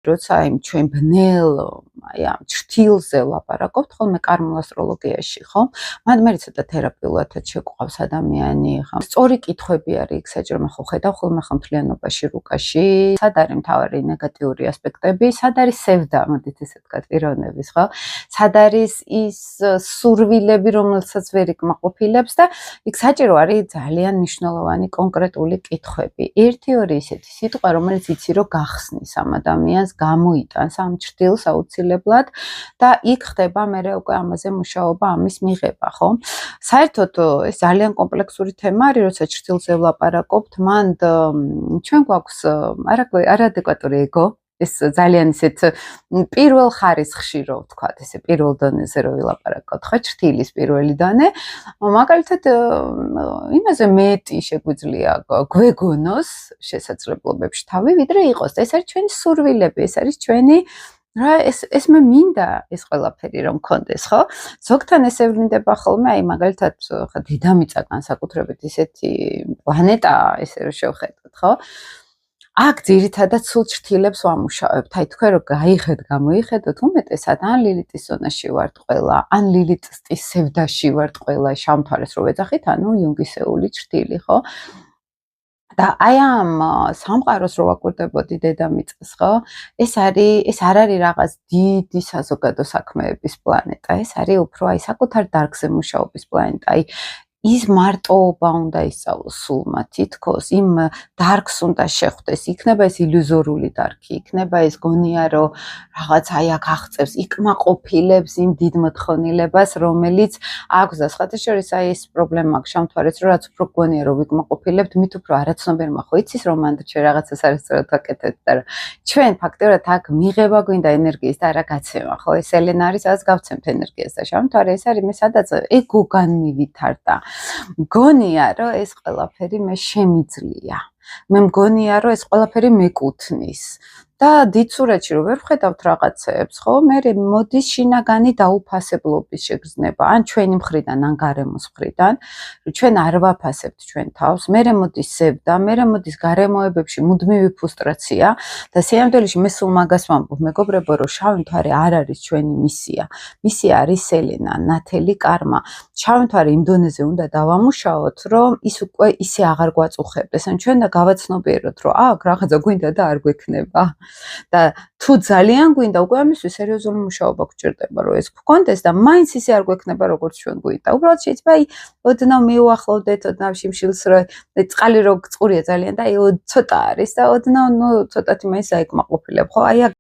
როცა იმ ჩვენ ბნელ აი ამ ჭრთილზე ვლაპარაკობთ ხოლმე კარმულ ასტროლოგიაში, ხო? მე ცოტა თერაპიულადაც შეგვყავს ადამიანი, ხო? სწორი კითხვები არის იქ საჭირო, ხო ხედავ ხოლმე ხმთლიანობაში, რუკაში, სად არის მთავარი ნეგატიური ასპექტები, სად არის სევდა, მოდით ესე ვთქვათ, პიროვნების, ხო? სად არის ის სურვილები, რომელსაც ვერ იკმაყოფილებს და იქ საჭირო არის ძალიან მნიშვნელოვანი კონკრეტული კითხვები. ერთი-ორი ისეთი სიტყვა, რომელიც იცი რომ გახსნის ამ ადამიანს, გამოიტანს ამ ჭრთილს აუცილებლად და იქ ხდება მერე უკვე ამაზე მუშაობა, ამის მიღება, ხო? საერთოდ ეს ძალიან კომპლექსური თემა არის, როცა ჭრთილზე ვლაპარაკობთ, მან ჩვენ გვაქვს არაადეკვატური ეგო, ეს ძალიან ისეთ პირველ ხარისხში რო ვთქვათ, ესე პირველ დონეზე რო ვილაპარაკოთ, ხო, ჭრთილის პირველი დონე, მაგალითად იმაზე მეტი შეგვიძლია გვეგონოს შესაძლებლობებში თავი, ვიდრე იყოს. ეს არის ჩვენი სურვილები, ეს არის ჩვენი რა ეს მე მინდა ეს ყველაფერი რომ მქონდეს, ხო? ზოგთან ესე ვლინდება ხოლმე, აი მაგალითად ხა დედამიწა განსაკუთრებით ისეთი პლანეტა, ესე რომ შევხედოთ, ხო? აქ ძირითადად სულ ჭრთილებს ვამუშავებთ. აი თქვენ რომ გამოიხედოთ უმეტესად ან ლილიტის ზონაში ვართ ყველა, ან ლილიტის სევდაში ვართ ყველა, შამთვარეს რო ვეძახით, ანუ იუნგისეული ჭრთილი, ხო? და აი ამ სამყაროს რო ვაკვირდებოდი დედამიწას, ხო? ეს არ არის რაღაც დიდი საზოგადო საქმეების პლანეტა, ეს არის უფრო აი საკუთარ დარგზე მუშაობის პლანეტა. აი ის მარტოობა უნდა ისწავლოს სულმა თითქოს, იმ დარგს უნდა შეხვდეს, იქნება ეს ილუზორული დარგი, იქნება ეს გონია რომ რაღაც აი აქ აღწევს, იკმაყოფილებს იმ დიდ მოთხოვნილებას, რომელიც აქვს და სხვათაშორის აი ეს პრობლემა აქვს შამთვარეს, რომ რაც უფრო გონია რომ ვიკმაყოფილებთ, მით უფრო არაცნობიერმა ხო იცის რომ მანდ ჩვენ რაღაცას არასწორად ვაკეთებთ და ჩვენ ფაქტობრივად აქ მიღება გვინდა ენერგიის და არა გაცემა, ხო? ეს ელენა არის, სადაც გავცემთ ენერგიას და შამთვარე ეს არის მე სადაც ეგო განმივითარდა. მგონია რომ ეს ყველაფერი მე შემიძლია. მე მგონია რომ ეს ყველაფერი მეკუთვნის. და დიდსურეთში რომ ვერ ვხედავთ რაღაცებს, ხო? მე მოდის შინაგანი დაუფასებლობის შეგრძნება, ან ჩვენი მხრიდან, ან გარემოს მხრიდან, რომ ჩვენ არ ვაფასებთ ჩვენ თავს, მე მოდის სევდა, მე მოდის გარემოებებში მუდმივი ფრუსტრაცია და სიამოვნებაში მე სულ მაგას ვამბობ, მეგობრებო, რომ შავი მთვარე არ არის ჩვენი მისია. მისია არის ელენა, ნათელი კარმა. შავი მთვარე იმ დონეზე უნდა დავამუშაოთ, რომ ის უკვე ისე აღარ გვაწუხებდეს. ან ჩვენ და გავაცნობიეროთ, რომ აქ რაღაცა გვინდა და არ გვექნება. და თუ ძალიან გვინდა, უკვე ამისთვის სერიოზული მუშაობა გვჭირდება, რომ ეს გქონდეს და მაინც ისე არ გვექნება, როგორც ჩვენ გვინდა. უბრალოდ შეიძლება აი ოდნავ მიუახლოვდეთ, ოდნავ შიმშილს რო წყალი რო წყურია ძალიან და აი ცოტა არის და ოდნავ ცოტათი მაინც აიკმაყოფილებ, ხო? აი